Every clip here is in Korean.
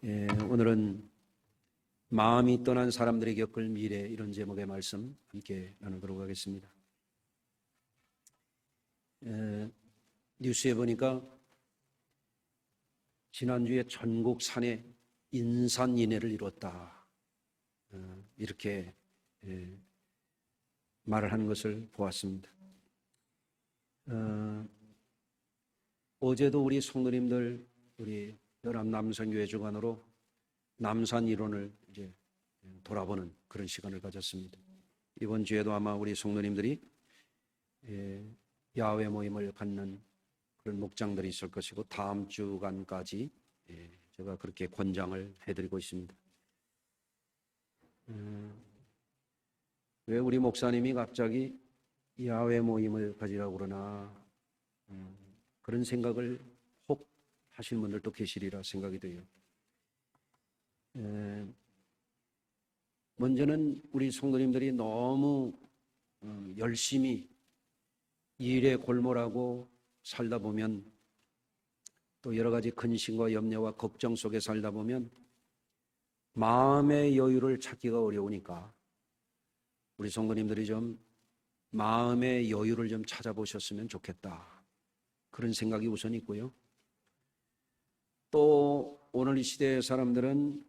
오늘은 마음이 떠난 사람들이 겪을 미래, 이런 제목의 말씀 함께 나누도록 하겠습니다. 뉴스에 보니까 지난주에 전국 산에 인산인해를 이뤘다, 이렇게 말을 하는 것을 보았습니다. 어제도 우리 성도님들, 우리 연합남성교회 주관으로 남산 이론을 이제 돌아보는 그런 시간을 가졌습니다. 이번 주에도 아마 우리 성도님들이 야외 모임을 갖는 그런 목장들이 있을 것이고, 다음 주간까지 제가 그렇게 권장을 해드리고 있습니다. 왜 우리 목사님이 갑자기 야외 모임을 가지라고 그러나, 그런 생각을 혹 하시는 분들도 계시리라 생각이 돼요. 먼저는 우리 성도님들이 너무 열심히 일에 골몰하고 살다 보면, 또 여러 가지 근심과 염려와 걱정 속에 살다 보면 마음의 여유를 찾기가 어려우니까 우리 성도님들이 좀 마음의 여유를 좀 찾아보셨으면 좋겠다, 그런 생각이 우선 있고요. 또 오늘 이 시대의 사람들은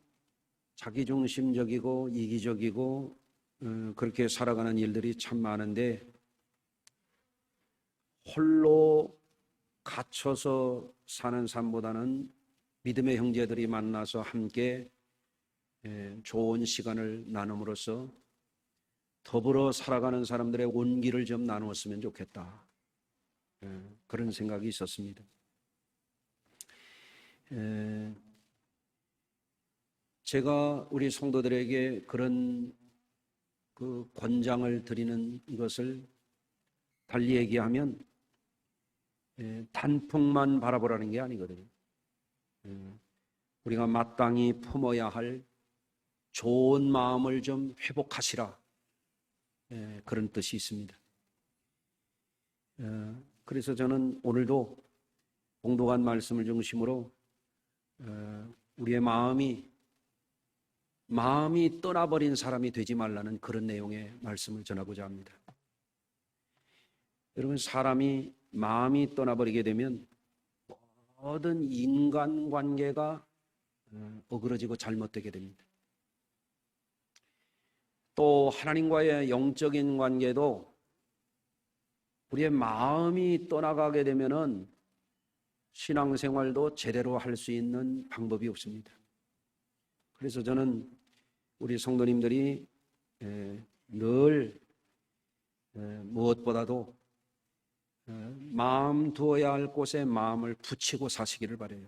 자기중심적이고 이기적이고 그렇게 살아가는 일들이 참 많은데, 홀로 갇혀서 사는 삶보다는 믿음의 형제들이 만나서 함께 좋은 시간을 나눔으로써 더불어 살아가는 사람들의 온기를 좀 나누었으면 좋겠다, 그런 생각이 있었습니다. 제가 우리 성도들에게 그런 그 권장을 드리는 것을 달리 얘기하면 단풍만 바라보라는 게 아니거든요. 우리가 마땅히 품어야 할 좋은 마음을 좀 회복하시라, 그런 뜻이 있습니다. 그래서 저는 오늘도 봉독한 말씀을 중심으로 우리의 마음이 떠나버린 사람이 되지 말라는 그런 내용의 말씀을 전하고자 합니다. 여러분, 사람이 마음이 떠나버리게 되면 모든 인간관계가 어그러지고 잘못되게 됩니다. 또 하나님과의 영적인 관계도 우리의 마음이 떠나가게 되면은 신앙생활도 제대로 할 수 있는 방법이 없습니다. 그래서 저는 우리 성도님들이 늘 무엇보다도 마음 두어야 할 곳에 마음을 붙이고 사시기를 바라요.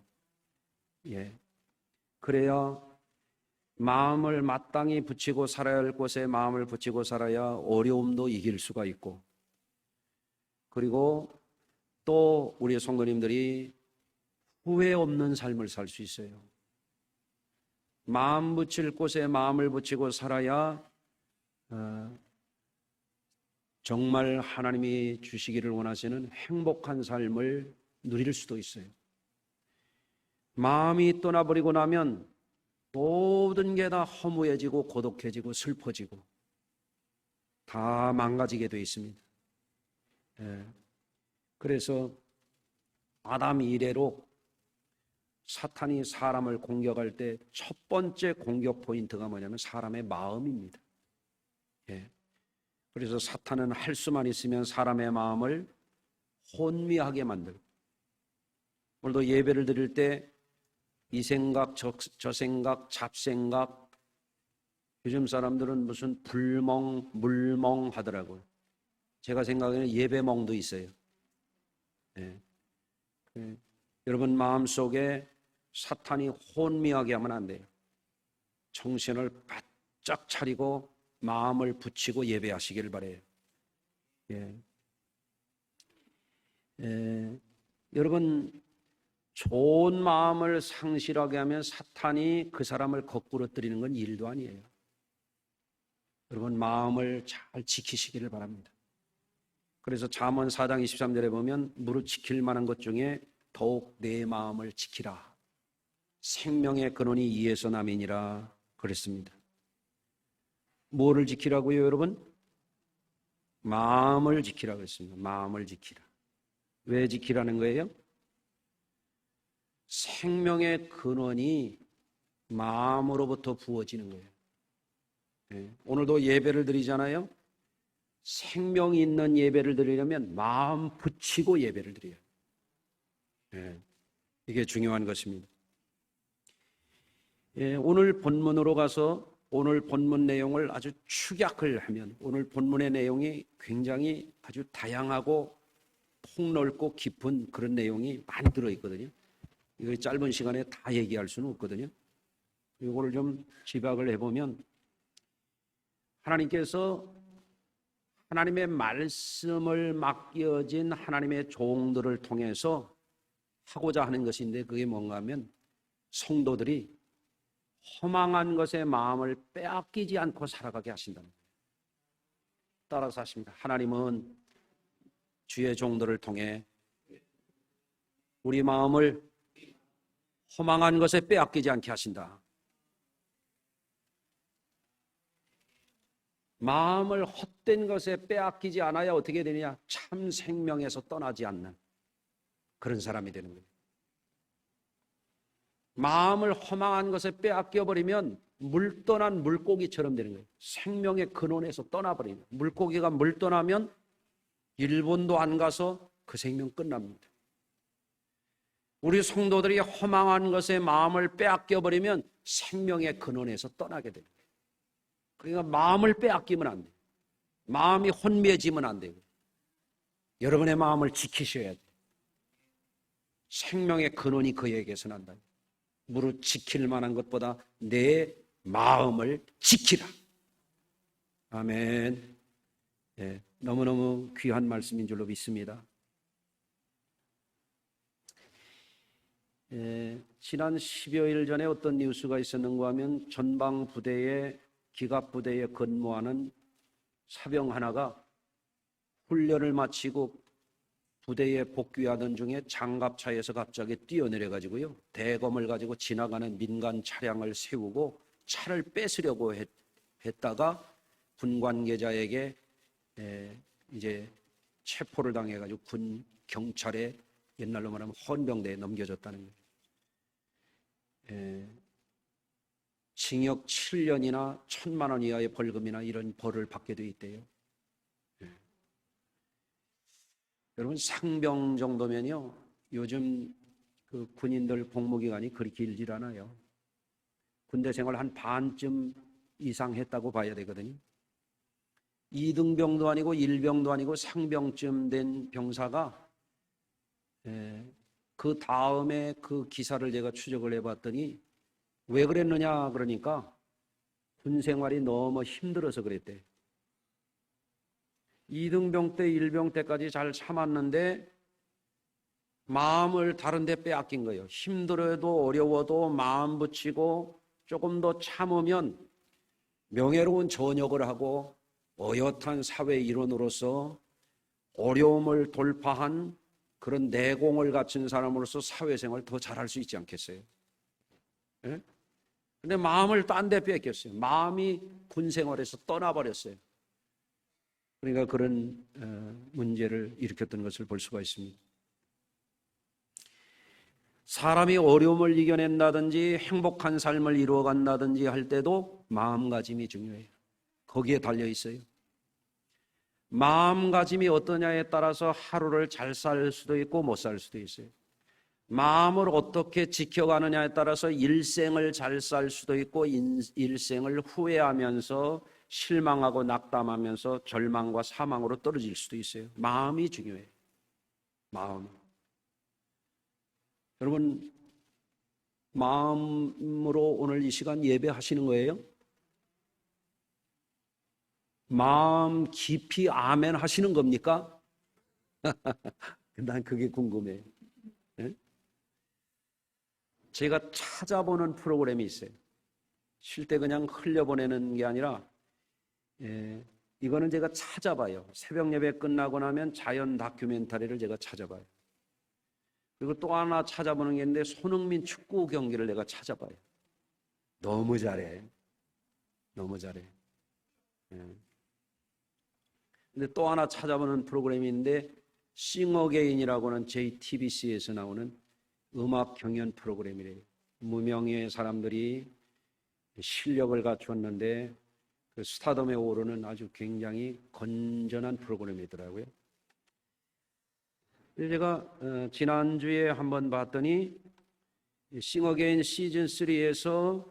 그래야 마음을 마땅히 붙이고 살아야 할 곳에 마음을 붙이고 살아야 어려움도 이길 수가 있고, 그리고 또 우리 성도님들이 후회 없는 삶을 살 수 있어요. 마음 붙일 곳에 마음을 붙이고 살아야 정말 하나님이 주시기를 원하시는 행복한 삶을 누릴 수도 있어요. 마음이 떠나버리고 나면 모든 게 다 허무해지고 고독해지고 슬퍼지고 다 망가지게 되어 있습니다. 그래서 아담 이래로 사탄이 사람을 공격할 때 첫 번째 공격 포인트가 뭐냐면 사람의 마음입니다. 그래서 사탄은 할 수만 있으면 사람의 마음을 혼미하게 만들고, 오늘도 예배를 드릴 때 이 생각 저 생각 잡생각, 요즘 사람들은 무슨 불멍 물멍 하더라고요. 제가 생각에는 예배멍도 있어요. 여러분 마음속에 사탄이 혼미하게 하면 안 돼요. 정신을 바짝 차리고 마음을 붙이고 예배하시길 바라요. 여러분, 좋은 마음을 상실하게 하면 사탄이 그 사람을 거꾸로 뜨리는 건 일도 아니에요. 여러분, 마음을 잘 지키시기를 바랍니다. 그래서 잠언 4장 23절에 보면 무릇 지킬 만한 것 중에 더욱 내 마음을 지키라, 생명의 근원이 이에서 남이니라 그랬습니다. 뭐를 지키라고요, 여러분? 마음을 지키라고 했습니다. 마음을 지키라. 왜 지키라는 거예요? 생명의 근원이 마음으로부터 부어지는 거예요. 네. 오늘도 예배를 드리잖아요. 생명이 있는 예배를 드리려면 마음 붙이고 예배를 드려요. 네. 이게 중요한 것입니다. 오늘 본문으로 가서 오늘 본문 내용을 아주 축약을 하면 오늘 본문의 내용이 굉장히 아주 다양하고 폭넓고 깊은 그런 내용이 많이 들어있거든요. 이거 짧은 시간에 다 얘기할 수는 없거든요. 이거를 좀 집약을 해보면 하나님께서 하나님의 말씀을 맡겨진 하나님의 종들을 통해서 하고자 하는 것인데 그게 뭔가 하면 성도들이 허망한 것에 마음을 빼앗기지 않고 살아가게 하신다는 거예요. 따라서 하십니다. 하나님은 주의 종들을 통해 우리 마음을 허망한 것에 빼앗기지 않게 하신다. 마음을 헛된 것에 빼앗기지 않아야 어떻게 되느냐? 참 생명에서 떠나지 않는 그런 사람이 되는 거예요. 마음을 허망한 것에 빼앗겨버리면 물 떠난 물고기처럼 되는 거예요. 생명의 근원에서 떠나버리는 거예요. 물고기가 물 떠나면 일본도 안 가서 그 생명 끝납니다. 우리 성도들이 허망한 것에 마음을 빼앗겨버리면 생명의 근원에서 떠나게 됩니다. 그러니까 마음을 빼앗기면 안 돼요. 마음이 혼미해지면 안 돼요. 여러분의 마음을 지키셔야 돼요. 생명의 근원이 그에게서 난다. 무릇 지킬 만한 것보다 내 마음을 지키라. 아멘. 네, 너무너무 귀한 말씀인 줄로 믿습니다. 지난 10여일 전에 어떤 뉴스가 있었는가 하면 전방부대의 기갑부대에 근무하는 사병 하나가 훈련을 마치고 부대에 복귀하던 중에 장갑차에서 갑자기 뛰어내려가지고요, 대검을 가지고 지나가는 민간 차량을 세우고 차를 뺏으려고 했다가 군 관계자에게 이제 체포를 당해가지고 군 경찰에 옛날로 말하면 헌병대에 넘겨졌다는 거예요. 징역 7년이나 1,000만 원 이하의 벌금이나 이런 벌을 받게 돼 있대요. 여러분, 상병 정도면요, 요즘 그 군인들 복무기간이 그리 길질 않아요. 군대 생활 한 반쯤 이상 했다고 봐야 되거든요. 2등병도 아니고 1병도 아니고 상병쯤 된 병사가 그 다음에 그 기사를 제가 추적을 해봤더니 왜 그랬느냐 그러니까 군 생활이 너무 힘들어서 그랬대. 2등병 때 1병 때까지 잘 참았는데 마음을 다른 데 빼앗긴 거예요. 힘들어도 어려워도 마음 붙이고 조금 더 참으면 명예로운 전역을 하고 어엿한 사회 일원으로서 어려움을 돌파한 그런 내공을 갖춘 사람으로서 사회생활을 더 잘할 수 있지 않겠어요? 예? 근데 마음을 딴 데 뺏겼어요. 마음이 군생활에서 떠나버렸어요. 그러니까 그런 문제를 일으켰던 것을 볼 수가 있습니다. 사람이 어려움을 이겨낸다든지 행복한 삶을 이루어간다든지 할 때도 마음가짐이 중요해요. 거기에 달려 있어요. 마음가짐이 어떠냐에 따라서 하루를 잘 살 수도 있고 못 살 수도 있어요. 마음을 어떻게 지켜가느냐에 따라서 일생을 잘 살 수도 있고 일생을 후회하면서 실망하고 낙담하면서 절망과 사망으로 떨어질 수도 있어요. 마음이 중요해요. 마음. 여러분, 마음으로 오늘 이 시간 예배하시는 거예요? 마음 깊이 아멘 하시는 겁니까? 난 그게 궁금해요. 네? 제가 찾아보는 프로그램이 있어요. 쉴 때 그냥 흘려보내는 게 아니라 이거는 제가 찾아봐요. 새벽 예배 끝나고 나면 자연 다큐멘터리를 제가 찾아봐요. 그리고 또 하나 찾아보는 게 있는데 손흥민 축구 경기를 내가 찾아봐요. 너무 잘해. 너무 잘해. 예. 근데 또 하나 찾아보는 프로그램이 있는데 싱어게인이라고 하는 JTBC에서 나오는 음악 경연 프로그램이래요. 무명의 사람들이 실력을 갖추었는데 그 스타덤에 오르는 아주 굉장히 건전한 프로그램이더라고요. 제가 지난주에 한번 봤더니 싱어게인 시즌3에서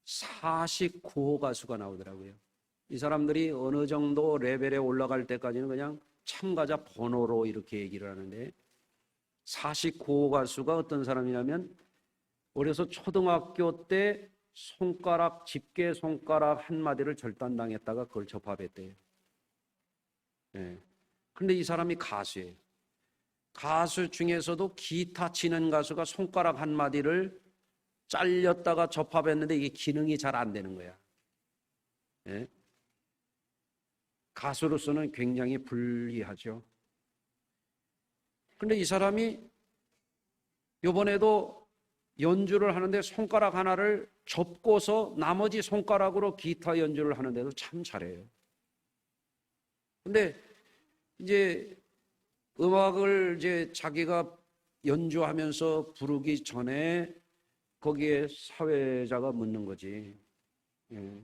49호 가수가 나오더라고요. 이 사람들이 어느 정도 레벨에 올라갈 때까지는 그냥 참가자 번호로 이렇게 얘기를 하는데 49호 가수가 어떤 사람이냐면 어려서 초등학교 때 집게 손가락 한마디를 절단당했다가 그걸 접합했대요. 네. 근데 이 사람이 가수예요. 가수 중에서도 기타 치는 가수가 손가락 한마디를 잘렸다가 접합했는데 이게 기능이 잘 안 되는 거야. 네? 가수로서는 굉장히 불리하죠. 근데 이 사람이 이번에도 연주를 하는데 손가락 하나를 접고서 나머지 손가락으로 기타 연주를 하는데도 참 잘해요. 근데 이제 음악을 이제 자기가 연주하면서 부르기 전에 거기에 사회자가 묻는 거지. 예.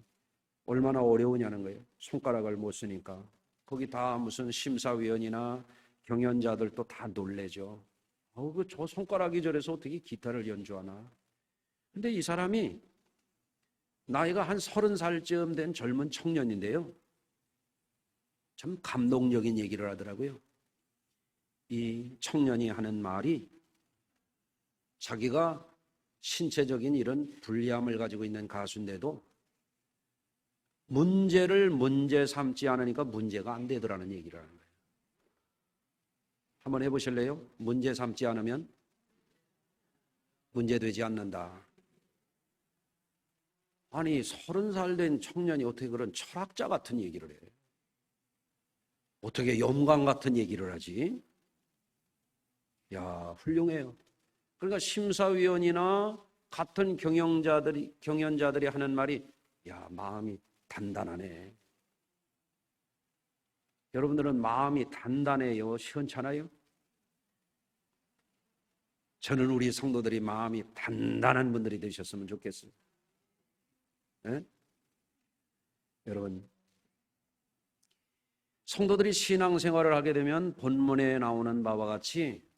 얼마나 어려우냐는 거예요. 손가락을 못 쓰니까. 거기 다 무슨 심사위원이나 경연자들도 다 놀래죠. 저 손가락이 저래서 어떻게 기타를 연주하나. 근데 이 사람이 나이가 한 30살쯤 된 젊은 청년인데요. 참 감동적인 얘기를 하더라고요. 이 청년이 하는 말이 자기가 신체적인 이런 불리함을 가지고 있는 가수인데도 문제를 문제 삼지 않으니까 문제가 안 되더라는 얘기를 하는 거예요. 한번 해보실래요? 문제 삼지 않으면 문제되지 않는다. 아니 30살 된 청년이 어떻게 그런 철학자 같은 얘기를 해? 어떻게 염관 같은 얘기를 하지? 야, 훌륭해요. 그러니까 심사위원이나 같은 경연자들이 하는 말이 야, 마음이 단단하네. 여러분들은 마음이 단단해요? 시원찮아요? 저는 우리 성도들이 마음이 단단한 분들이 되셨으면 좋겠어요. 네? 여러분, 성도들이 신앙생활을 하게 되면 본문에 나오는 바와 같이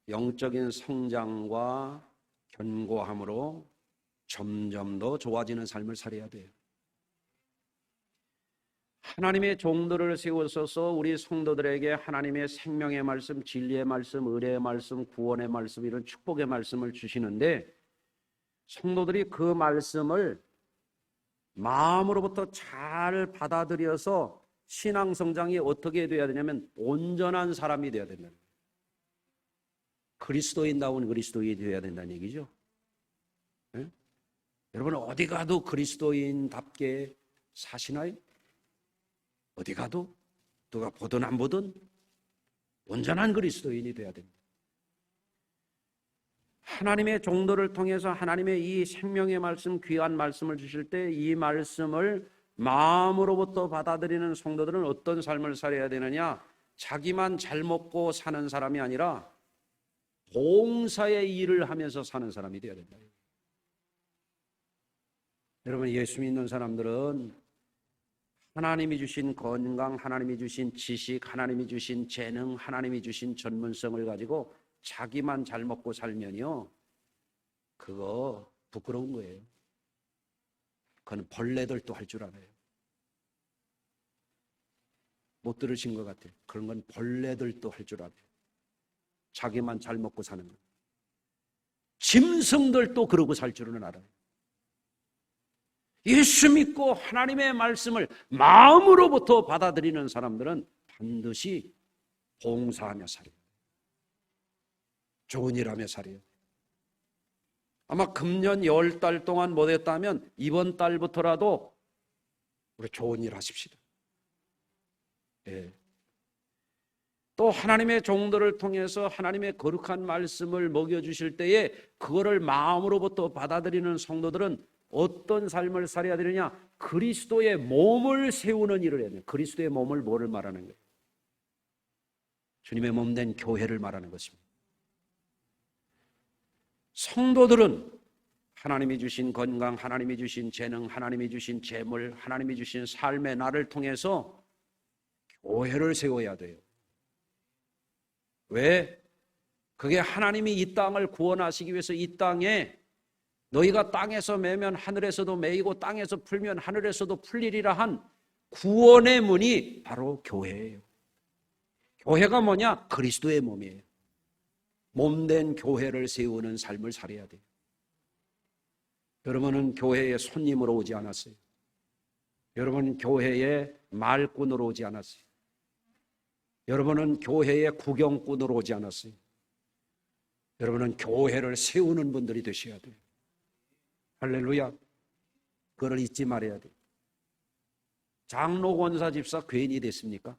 영적인 성장과 견고함으로 점점 더 좋아지는 삶을 살아야 돼요. 하나님의 종들을 세우셔서 우리 성도들에게 하나님의 생명의 말씀, 진리의 말씀, 의뢰의 말씀, 구원의 말씀, 이런 축복의 말씀을 주시는데 성도들이 그 말씀을 마음으로부터 잘 받아들여서 신앙 성장이 어떻게 돼야 되냐면 온전한 사람이 돼야 된다. 그리스도인다운 그리스도인이 되어야 된다는 얘기죠. 네? 여러분 어디 가도 그리스도인답게 사시나요? 어디 가도 누가 보든 안 보든 온전한 그리스도인이 되어야 됩니다. 하나님의 종들을 통해서 하나님의 이 생명의 말씀, 귀한 말씀을 주실 때 이 말씀을 마음으로부터 받아들이는 성도들은 어떤 삶을 살아야 되느냐? 자기만 잘 먹고 사는 사람이 아니라 봉사의 일을 하면서 사는 사람이 되어야 된다. 여러분 예수 믿는 사람들은 하나님이 주신 건강, 하나님이 주신 지식, 하나님이 주신 재능, 하나님이 주신 전문성을 가지고 자기만 잘 먹고 살면요 그거 부끄러운 거예요. 그건 벌레들도 할 줄 알아요. 못 들으신 것 같아요. 그런 건 벌레들도 할 줄 알아요. 자기만 잘 먹고 사는 거. 짐승들도 그러고 살 줄은 알아요. 예수 믿고 하나님의 말씀을 마음으로부터 받아들이는 사람들은 반드시 봉사하며 살아요. 좋은 일 하며 살아요. 아마 금년 10달 동안 못했다면 이번 달부터라도 우리 좋은 일 하십시다. 예. 또 하나님의 종들을 통해서 하나님의 거룩한 말씀을 먹여주실 때에 그거를 마음으로부터 받아들이는 성도들은 어떤 삶을 살아야 되느냐? 그리스도의 몸을 세우는 일을 해야 돼요. 그리스도의 몸을 뭐를 말하는 거예요? 주님의 몸된 교회를 말하는 것입니다. 성도들은 하나님이 주신 건강, 하나님이 주신 재능, 하나님이 주신 재물, 하나님이 주신 삶의 날을 통해서 교회를 세워야 돼요. 왜? 그게 하나님이 이 땅을 구원하시기 위해서 이 땅에 너희가 땅에서 매면 하늘에서도 매이고 땅에서 풀면 하늘에서도 풀리리라 한 구원의 문이 바로 교회예요. 교회가 뭐냐? 그리스도의 몸이에요. 몸된 교회를 세우는 삶을 살아야 돼요. 여러분은 교회에 손님으로 오지 않았어요. 여러분은 교회에 말꾼으로 오지 않았어요. 여러분은 교회에 구경꾼으로 오지 않았어요. 여러분은 교회를 세우는 분들이 되셔야 돼요. 할렐루야. 그걸 잊지 말아야 돼요. 장로, 권사, 집사 괜히 됐습니까?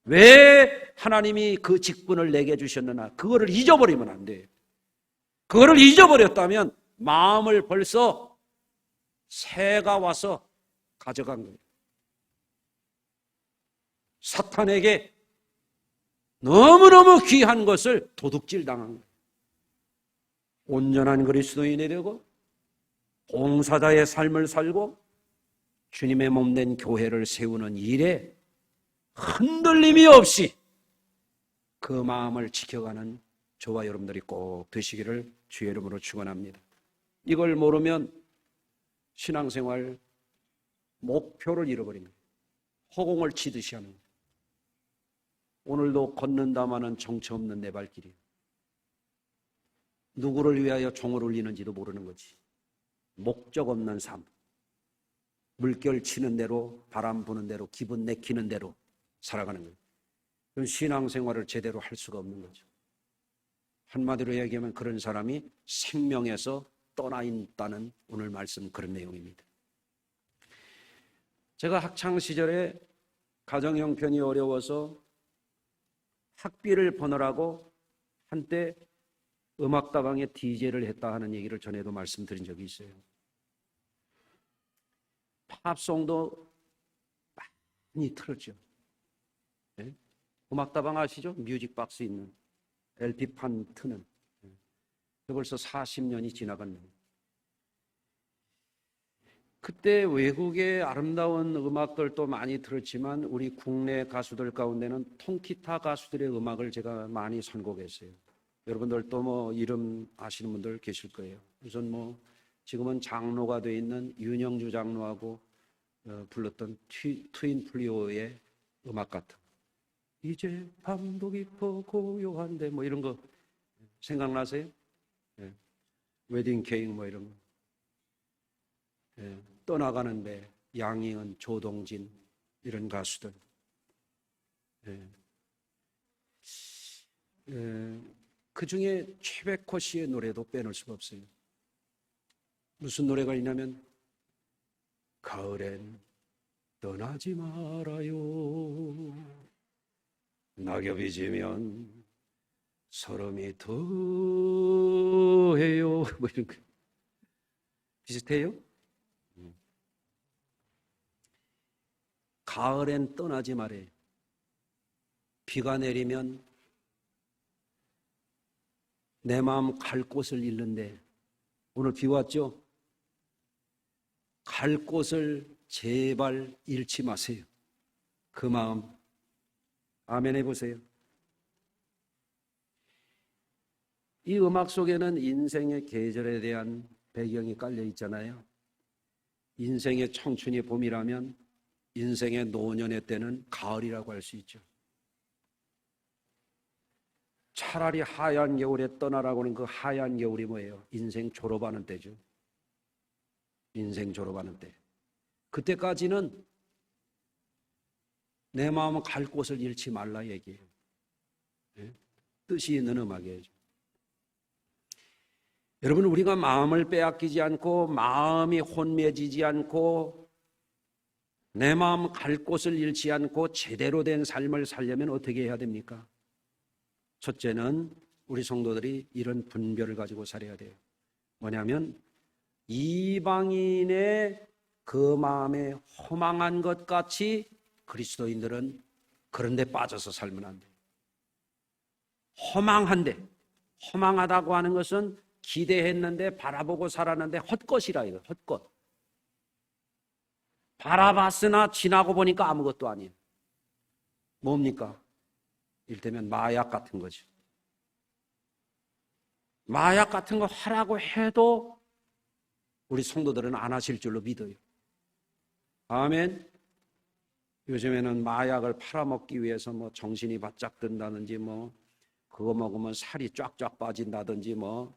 왜 하나님이 그 직분을 내게 주셨느냐? 그거를 잊어버리면 안 돼요. 그거를 잊어버렸다면 마음을 벌써 새가 와서 가져간 거예요. 사탄에게 너무너무 귀한 것을 도둑질 당한 거예요. 온전한 그리스도인이 되고 봉사자의 삶을 살고 주님의 몸된 교회를 세우는 일에 흔들림이 없이 그 마음을 지켜가는 저와 여러분들이 꼭 되시기를 주의 이름으로 축원합니다. 이걸 모르면 신앙생활 목표를 잃어버립니다. 허공을 치듯이 하는 거예요. 오늘도 걷는다마는 정처 없는 내 발길이에요. 누구를 위하여 종을 울리는지도 모르는 거지. 목적 없는 삶. 물결 치는 대로, 바람 부는 대로, 기분 내키는 대로 살아가는 거예요. 그건 신앙생활을 제대로 할 수가 없는 거죠. 한마디로 얘기하면 그런 사람이 생명에서 떠나 있다는 오늘 말씀 그런 내용입니다. 제가 학창시절에 가정 형편이 어려워서 학비를 버느라고 한때 음악다방에 DJ를 했다 하는 얘기를 전에도 말씀드린 적이 있어요. 팝송도 많이 틀었죠. 네? 음악다방 아시죠? 뮤직박스 있는 LP판 트는. 벌써 40년이 지나갔네요. 그때 외국의 아름다운 음악들도 많이 들었지만 우리 국내 가수들 가운데는 통기타 가수들의 음악을 제가 많이 선곡했어요. 여러분들도 뭐 이름 아시는 분들 계실 거예요. 우선 뭐 지금은 장로가 돼 있는 윤영주 장로하고 불렀던 트윈 플리오의 음악 같은 이제 밤도 깊어 고요한데 뭐 이런 거 생각나세요? 네. 웨딩 케이크 뭐 이런 거. 네. 떠나가는데 양희은, 조동진 이런 가수들. 네. 그 중에 최백호 씨의 노래도 빼놓을 수가 없어요. 무슨 노래가 있냐면 가을엔 떠나지 말아요. 낙엽이 지면 서름이 더해요. 뭐 이런 거 비슷해요? 가을엔 떠나지 말아요. 비가 내리면 내 마음 갈 곳을 잃는데 오늘 비 왔죠? 갈 곳을 제발 잃지 마세요. 그 마음 아멘 해보세요. 이 음악 속에는 인생의 계절에 대한 배경이 깔려 있잖아요. 인생의 청춘이 봄이라면 인생의 노년의 때는 가을이라고 할 수 있죠. 차라리 하얀 겨울에 떠나라고 하는 그 하얀 겨울이 뭐예요? 인생 졸업하는 때죠. 인생 졸업하는 때. 그때까지는 내 마음은 갈 곳을 잃지 말라 얘기해요. 네? 뜻이 있는 음악이에요. 여러분, 우리가 마음을 빼앗기지 않고 마음이 혼미해지지 않고 내 마음 갈 곳을 잃지 않고 제대로 된 삶을 살려면 어떻게 해야 됩니까? 첫째는 우리 성도들이 이런 분별을 가지고 살아야 돼요. 뭐냐면 이방인의 그 마음에 허망한 것 같이 그리스도인들은 그런 데 빠져서 살면 안 돼요. 허망하다고 하는 것은 기대했는데 바라보고 살았는데 헛것이라 이거 헛것. 바라봤으나 지나고 보니까 아무것도 아니에요. 뭡니까? 이를테면 마약 같은 거죠. 마약 같은 거 하라고 해도 우리 성도들은 안 하실 줄로 믿어요. 아멘. 요즘에는 마약을 팔아먹기 위해서 뭐 정신이 바짝 든다든지 뭐 그거 먹으면 살이 쫙쫙 빠진다든지 뭐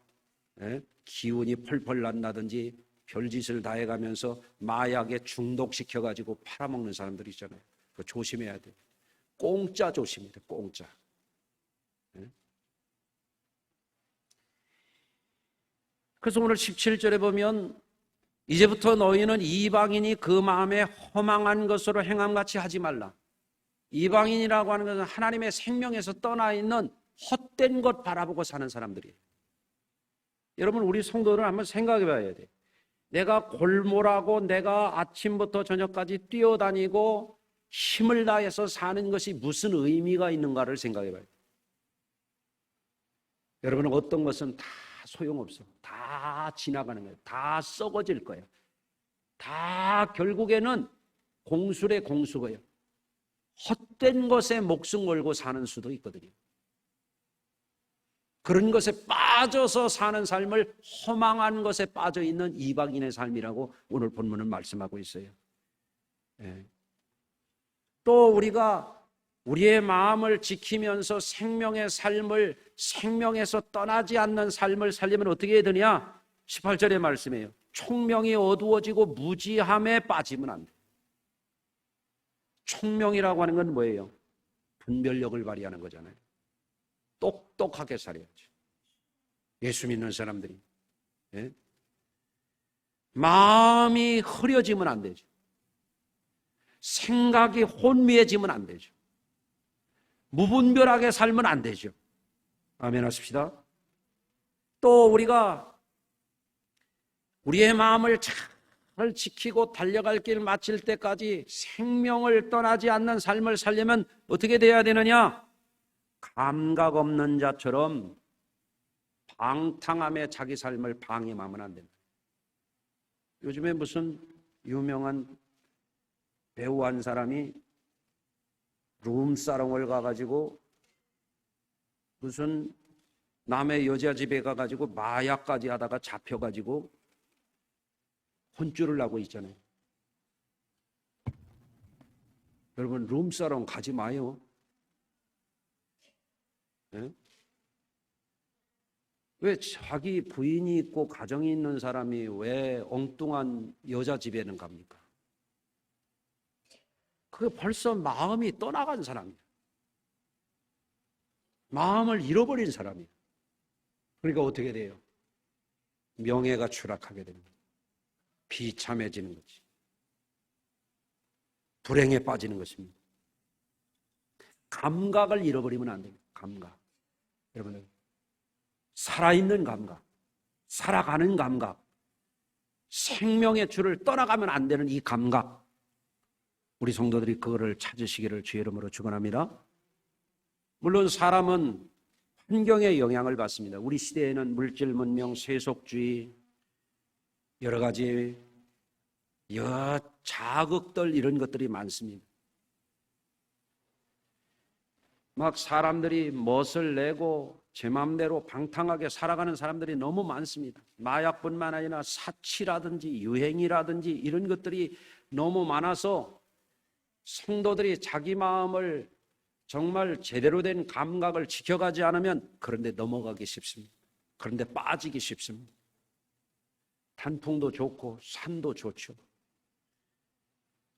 기운이 펄펄 난다든지 별짓을 다 해가면서 마약에 중독시켜가지고 팔아먹는 사람들이 있잖아요. 그거 조심해야 돼요. 공짜 조심해야 돼요. 공짜. 그래서 오늘 17절에 보면 이제부터 너희는 이방인이 그 마음에 허망한 것으로 행함같이 하지 말라. 이방인이라고 하는 것은 하나님의 생명에서 떠나 있는 헛된 것 바라보고 사는 사람들이에요. 여러분 우리 성도를 한번 생각해 봐야 돼요. 내가 골몰하고 내가 아침부터 저녁까지 뛰어다니고 힘을 다해서 사는 것이 무슨 의미가 있는가를 생각해 봐요. 여러분 어떤 것은 다 소용없어. 다 지나가는 거예요. 다 썩어질 거예요. 다 결국에는 공술의 공수고요. 헛된 것에 목숨 걸고 사는 수도 있거든요. 그런 것에 빠져서 사는 삶을 허망한 것에 빠져 있는 이방인의 삶이라고 오늘 본문은 말씀하고 있어요. 또 우리가 우리의 마음을 지키면서 생명의 삶을 생명에서 떠나지 않는 삶을 살려면 어떻게 해야 되냐? 18절의 말씀이에요. 총명이 어두워지고 무지함에 빠지면 안 돼. 총명이라고 하는 건 뭐예요? 분별력을 발휘하는 거잖아요. 똑똑하게 살아야지. 예수 믿는 사람들이 마음이 흐려지면 안 되죠. 생각이 혼미해지면 안 되죠. 무분별하게 살면 안 되죠. 아멘 하십시다. 또 우리가 우리의 마음을 잘 지키고 달려갈 길 마칠 때까지 생명을 떠나지 않는 삶을 살려면 어떻게 돼야 되느냐? 감각 없는 자처럼 방탕함에 자기 삶을 방임하면 안 된다. 요즘에 무슨 유명한 배우 한 사람이 룸사롱을 가가지고 무슨 남의 여자 집에 가가지고 마약까지 하다가 잡혀가지고 혼쭐을 나고 있잖아요. 여러분 룸사롱 가지 마요. 왜 자기 부인이 있고 가정이 있는 사람이 왜 엉뚱한 여자 집에는 갑니까? 그게 벌써 마음이 떠나간 사람이에요. 마음을 잃어버린 사람이에요. 그러니까 어떻게 돼요? 명예가 추락하게 됩니다. 비참해지는 거지. 불행에 빠지는 것입니다. 감각을 잃어버리면 안 됩니다. 감각. 여러분, 살아있는 감각, 살아가는 감각, 생명의 줄을 떠나가면 안 되는 이 감각, 우리 성도들이 그거를 찾으시기를 주의 이름으로 축원합니다. 물론 사람은 환경의 영향을 받습니다. 우리 시대에는 물질 문명, 세속주의, 여러 가지 자극들 이런 것들이 많습니다. 막 사람들이 멋을 내고 제 마음대로 방탕하게 살아가는 사람들이 너무 많습니다. 마약뿐만 아니라 사치라든지 유행이라든지 이런 것들이 너무 많아서 성도들이 자기 마음을 정말 제대로 된 감각을 지켜가지 않으면 그런 데 넘어가기 쉽습니다. 그런 데 빠지기 쉽습니다. 단풍도 좋고 산도 좋죠.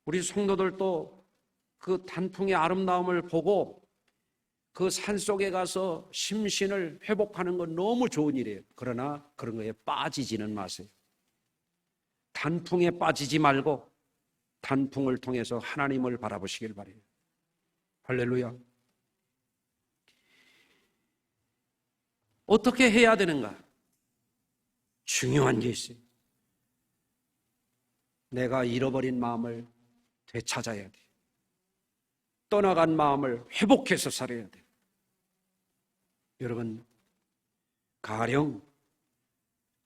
우리 성도들도 그 단풍의 아름다움을 보고 그 산속에 가서 심신을 회복하는 건 너무 좋은 일이에요. 그러나 그런 거에 빠지지는 마세요. 단풍에 빠지지 말고 단풍을 통해서 하나님을 바라보시길 바라요. 할렐루야. 어떻게 해야 되는가? 중요한 게 있어요. 내가 잃어버린 마음을 되찾아야 돼. 떠나간 마음을 회복해서 살아야 돼. 여러분, 가령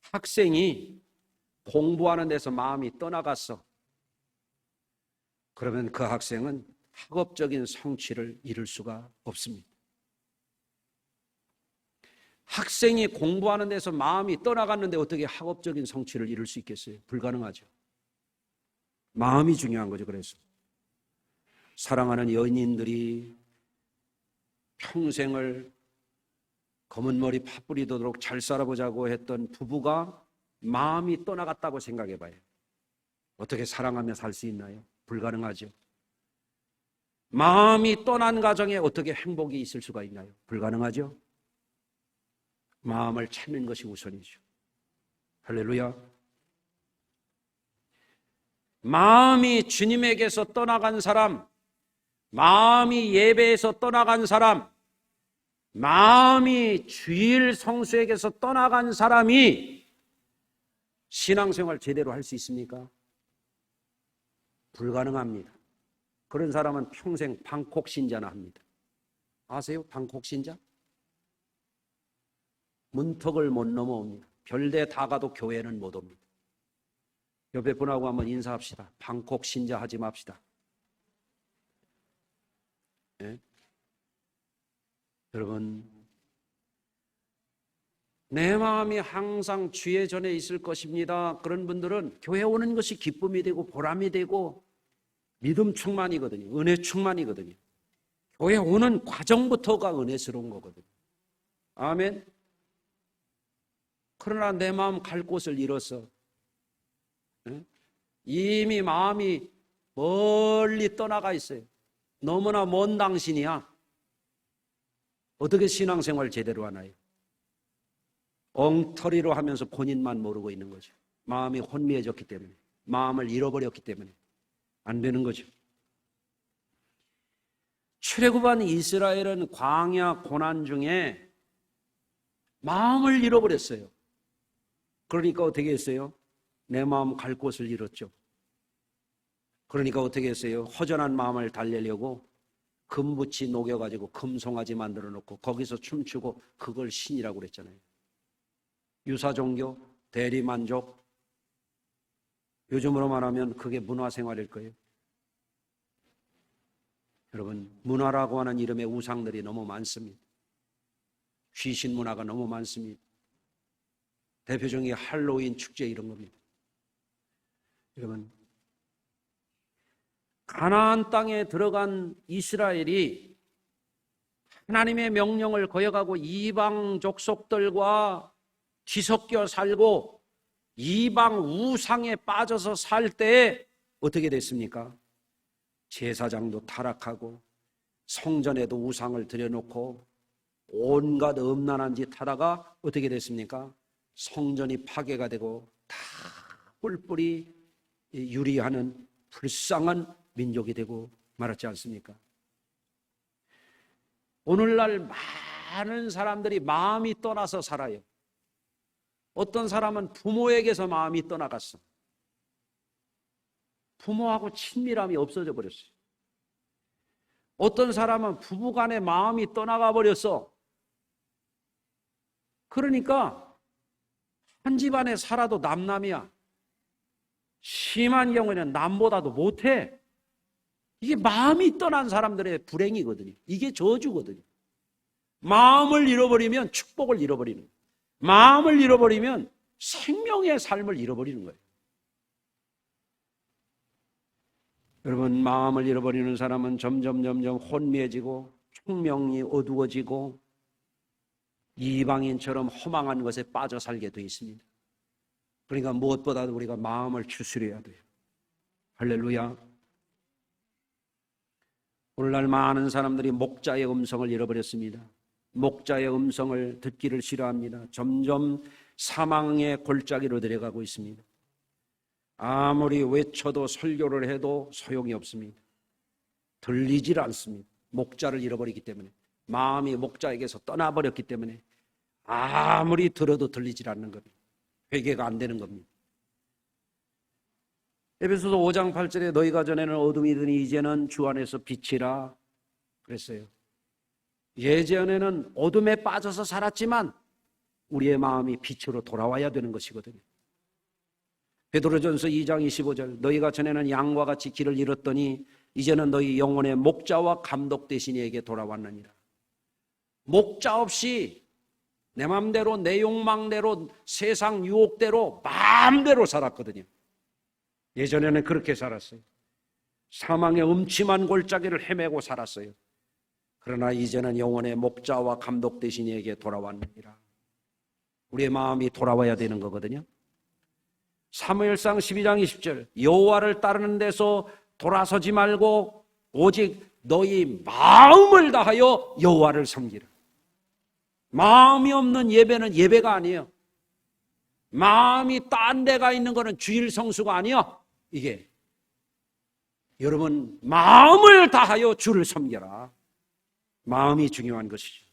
학생이 공부하는 데서 마음이 떠나갔어. 그러면 그 학생은 학업적인 성취를 이룰 수가 없습니다. 학생이 공부하는 데서 마음이 떠나갔는데 어떻게 학업적인 성취를 이룰 수 있겠어요? 불가능하죠. 마음이 중요한 거죠. 그래서 사랑하는 연인들이 평생을 검은 머리 팥뿌리 도록 잘 살아보자고 했던 부부가 마음이 떠나갔다고 생각해 봐요. 어떻게 사랑하며 살 수 있나요? 불가능하죠. 마음이 떠난 가정에 어떻게 행복이 있을 수가 있나요? 불가능하죠. 마음을 찾는 것이 우선이죠. 할렐루야. 마음이 주님에게서 떠나간 사람, 마음이 예배에서 떠나간 사람, 마음이 주일 성수에게서 떠나간 사람이 신앙생활 제대로 할 수 있습니까? 불가능합니다. 그런 사람은 평생 방콕신자나 합니다. 아세요? 방콕신자? 문턱을 못 넘어옵니다. 별대 다 가도 교회는 못 옵니다. 옆에 분하고 한번 인사합시다. 방콕신자 하지 맙시다. 네? 여러분, 내 마음이 항상 주의 전에 있을 것입니다. 그런 분들은 교회 오는 것이 기쁨이 되고 보람이 되고 믿음 충만이거든요. 은혜 충만이거든요. 교회 오는 과정부터가 은혜스러운 거거든요. 아멘. 그러나 내 마음 갈 곳을 잃어서 이미 마음이 멀리 떠나가 있어요. 너무나 먼 당신이야. 어떻게 신앙생활 제대로 하나요? 엉터리로 하면서 본인만 모르고 있는 거죠. 마음이 혼미해졌기 때문에, 마음을 잃어버렸기 때문에 안 되는 거죠. 출애굽한 이스라엘은 광야 고난 중에 마음을 잃어버렸어요. 그러니까 어떻게 했어요? 내 마음 갈 곳을 잃었죠. 그러니까 어떻게 했어요? 허전한 마음을 달래려고 금붙이 녹여가지고 금송아지 만들어 놓고 거기서 춤추고 그걸 신이라고 그랬잖아요. 유사종교, 대리만족. 요즘으로 말하면 그게 문화생활일 거예요. 여러분, 문화라고 하는 이름의 우상들이 너무 많습니다. 귀신 문화가 너무 많습니다. 대표적인 할로윈 축제 이런 겁니다. 여러분, 가나안 땅에 들어간 이스라엘이 하나님의 명령을 거역하고 이방 족속들과 뒤섞여 살고 이방 우상에 빠져서 살 때 어떻게 됐습니까? 제사장도 타락하고 성전에도 우상을 들여놓고 온갖 음란한 짓 하다가 어떻게 됐습니까? 성전이 파괴가 되고 다 뿔뿔이 유리하는 불쌍한 민족이 되고 말았지 않습니까? 오늘날 많은 사람들이 마음이 떠나서 살아요. 어떤 사람은 부모에게서 마음이 떠나갔어. 부모하고 친밀함이 없어져 버렸어요. 어떤 사람은 부부간의 마음이 떠나가 버렸어. 그러니까 한 집안에 살아도 남남이야. 심한 경우에는 남보다도 못해. 이게 마음이 떠난 사람들의 불행이거든요. 이게 저주거든요. 마음을 잃어버리면 축복을 잃어버리는 거예요. 마음을 잃어버리면 생명의 삶을 잃어버리는 거예요. 여러분, 마음을 잃어버리는 사람은 점점 혼미해지고 총명이 어두워지고 이방인처럼 허망한 것에 빠져 살게 되어 있습니다. 그러니까 무엇보다도 우리가 마음을 추스려야 돼요. 할렐루야. 오늘날 많은 사람들이 목자의 음성을 잃어버렸습니다. 목자의 음성을 듣기를 싫어합니다. 점점 사망의 골짜기로 내려가고 있습니다. 아무리 외쳐도 설교를 해도 소용이 없습니다. 들리질 않습니다. 목자를 잃어버리기 때문에, 마음이 목자에게서 떠나버렸기 때문에 아무리 들어도 들리질 않는 겁니다. 회개가 안 되는 겁니다. 에베소서 5장 8절에 너희가 전에는 어둠이더니 이제는 주 안에서 빛이라 그랬어요. 예전에는 어둠에 빠져서 살았지만 우리의 마음이 빛으로 돌아와야 되는 것이거든요. 베드로전서 2장 25절 너희가 전에는 양과 같이 길을 잃었더니 이제는 너희 영혼의 목자와 감독 되신 이에게 돌아왔느니라. 목자 없이 내 마음대로 내 욕망대로 세상 유혹대로 마음대로 살았거든요. 예전에는 그렇게 살았어요. 사망의 음침한 골짜기를 헤매고 살았어요. 그러나 이제는 영혼의 목자와 감독 되신 이에게 돌아왔느니라. 우리의 마음이 돌아와야 되는 거거든요. 사무엘상 12장 20절 여호와를 따르는 데서 돌아서지 말고 오직 너희 마음을 다하여 여호와를 섬기라. 마음이 없는 예배는 예배가 아니에요. 마음이 딴 데가 있는 거는 주일 성수가 아니야. 이게 여러분 마음을 다하여 주를 섬겨라. 마음이 중요한 것이죠.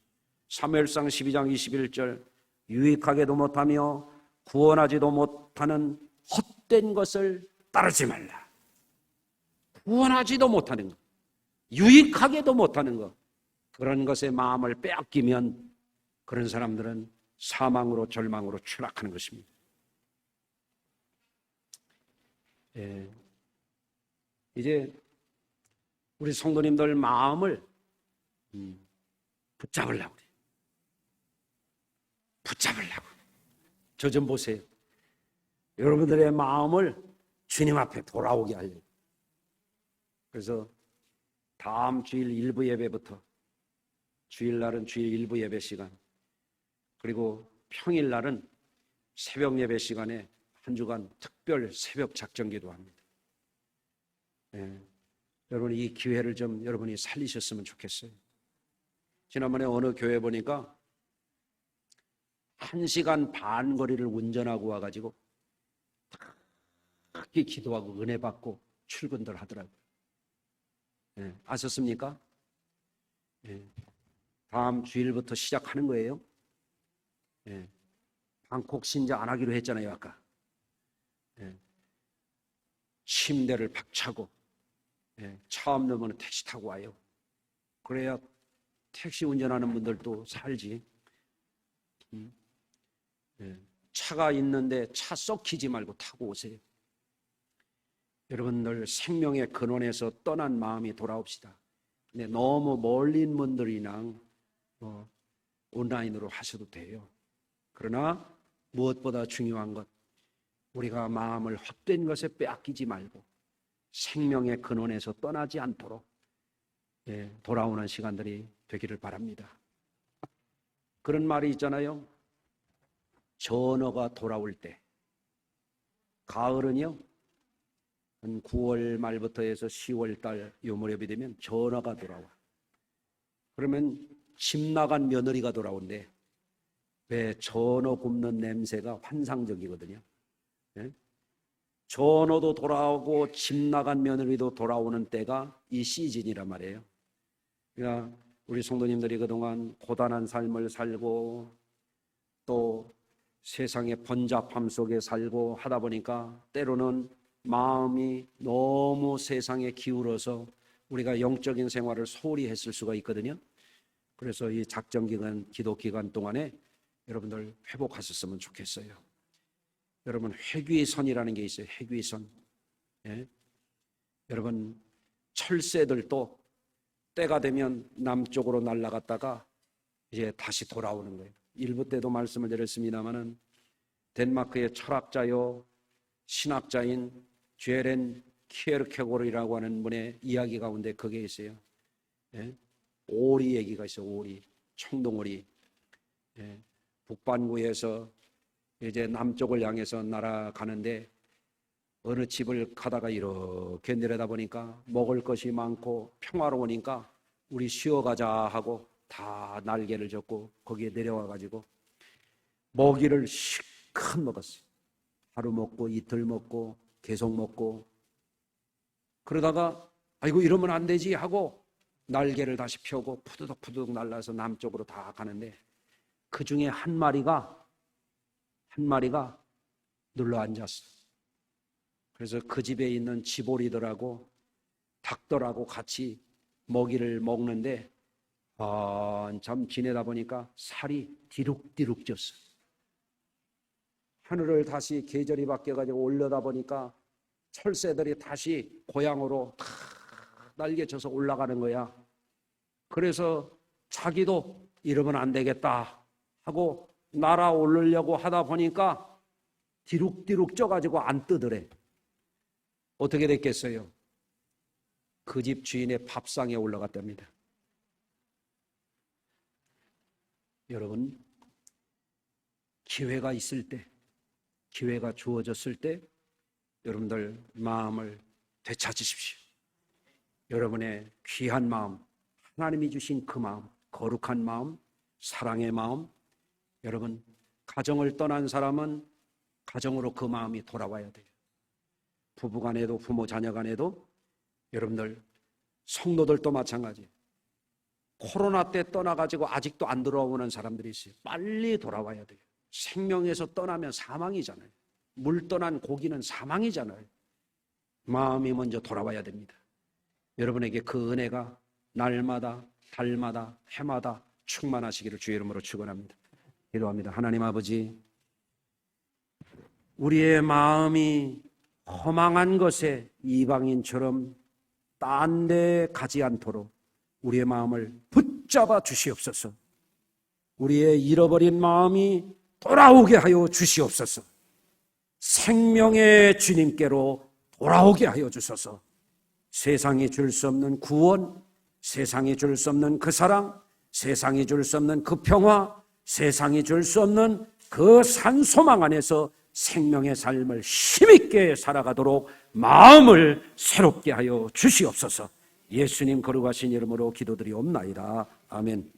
사무엘상 12장 21절 유익하게도 못하며 구원하지도 못하는 헛된 것을 따르지 말라. 구원하지도 못하는 것, 유익하게도 못하는 것, 그런 것에 마음을 빼앗기면 그런 사람들은 사망으로 절망으로 추락하는 것입니다. 이제 우리 성도님들 마음을 붙잡으려고 그래요. 붙잡으려고. 저 좀 보세요. 여러분들의 마음을 주님 앞에 돌아오게 하려고. 그래서 다음 주일 일부 예배부터 주일날은 주일 일부 예배 시간, 그리고 평일날은 새벽 예배 시간에 한 주간 특별 새벽 작정 기도합니다. 여러분 이 기회를 좀 여러분이 살리셨으면 좋겠어요. 지난번에 어느 교회 보니까 1시간 반 거리를 운전하고 와가지고 크게 기도하고 은혜 받고 출근들 하더라고요. 아셨습니까? 다음 주일부터 시작하는 거예요. 방콕 신자 안 하기로 했잖아요 아까. 침대를 박차고 차 없는 분은 택시 타고 와요. 그래야 택시 운전하는 분들도 살지. 차가 있는데 차 썩히지 말고 타고 오세요. 여러분들 생명의 근원에서 떠난 마음이 돌아옵시다. 근데 너무 멀린 분들이랑 온라인으로 하셔도 돼요. 그러나 무엇보다 중요한 것, 우리가 마음을 헛된 것에 빼앗기지 말고 생명의 근원에서 떠나지 않도록 돌아오는 시간들이 되기를 바랍니다. 그런 말이 있잖아요. 전어가 돌아올 때, 가을은요 한 9월 말부터 해서 10월 달 요 무렵이 되면 전어가 돌아와. 그러면 집 나간 며느리가 돌아온대. 왜? 전어 굽는 냄새가 환상적이거든요. 전어도 돌아오고 집 나간 며느리도 돌아오는 때가 이 시즌이란 말이에요. 그러니까 우리 성도님들이 그동안 고단한 삶을 살고 또 세상의 번잡함 속에 살고 하다 보니까 때로는 마음이 너무 세상에 기울어서 우리가 영적인 생활을 소홀히 했을 수가 있거든요. 그래서 이 작정기간, 기도기간 동안에 여러분들 회복하셨으면 좋겠어요. 여러분 회귀선이라는 게 있어요. 회귀선. 여러분 철새들도 때가 되면 남쪽으로 날아갔다가 이제 다시 돌아오는 거예요. 일부 때도 말씀을 드렸습니다마는 덴마크의 철학자요 신학자인 죄렌 키에르케고르라고 하는 분의 이야기 가운데 그게 있어요. 오리 얘기가 있어요. 오리, 청동오리. 북반구에서 이제 남쪽을 향해서 날아가는데 어느 집을 가다가 이렇게 내려다보니까 먹을 것이 많고 평화로우니까 우리 쉬어가자 하고 다 날개를 젓고 거기에 내려와가지고 먹이를 실컷 먹었어요. 하루 먹고 이틀 먹고 계속 먹고, 그러다가 아이고 이러면 안 되지 하고 날개를 다시 펴고 푸드덕푸드덕 날라서 남쪽으로 다 가는데, 그 중에 한 마리가 눌러 앉았어. 그래서 그 집에 있는 쥐보리들하고 닭들하고 같이 먹이를 먹는데 한참 지내다 보니까 살이 디룩디룩 쪘어. 하늘을 다시 계절이 바뀌어가지고 올려다 보니까 철새들이 다시 고향으로 다 날개쳐서 올라가는 거야. 그래서 자기도 이러면 안 되겠다 하고 날아오르려고 하다 보니까 디룩디룩 쪄가지고 안 뜨더래. 어떻게 됐겠어요? 그 집 주인의 밥상에 올라갔답니다. 여러분, 기회가 있을 때, 기회가 주어졌을 때 여러분들 마음을 되찾으십시오. 여러분의 귀한 마음, 하나님이 주신 그 마음, 거룩한 마음, 사랑의 마음, 여러분, 가정을 떠난 사람은 가정으로 그 마음이 돌아와야 돼요. 부부간에도 부모 자녀간에도, 여러분들 성도들도 마찬가지예요. 코로나 때 떠나가지고 아직도 안 돌아오는 사람들이 있어요. 빨리 돌아와야 돼요. 생명에서 떠나면 사망이잖아요. 물 떠난 고기는 사망이잖아요. 마음이 먼저 돌아와야 됩니다. 여러분에게 그 은혜가 날마다 달마다 해마다 충만하시기를 주의 이름으로 축원합니다. 기도합니다. 하나님 아버지, 우리의 마음이 허망한 것에 이방인처럼 딴 데 가지 않도록 우리의 마음을 붙잡아 주시옵소서. 우리의 잃어버린 마음이 돌아오게 하여 주시옵소서. 생명의 주님께로 돌아오게 하여 주소서. 세상이 줄 수 없는 구원, 세상이 줄 수 없는 그 사랑, 세상이 줄 수 없는 그 평화, 세상이 줄 수 없는 그 산소망 안에서 생명의 삶을 힘있게 살아가도록 마음을 새롭게 하여 주시옵소서. 예수님 거룩하신 이름으로 기도드리옵나이다. 아멘.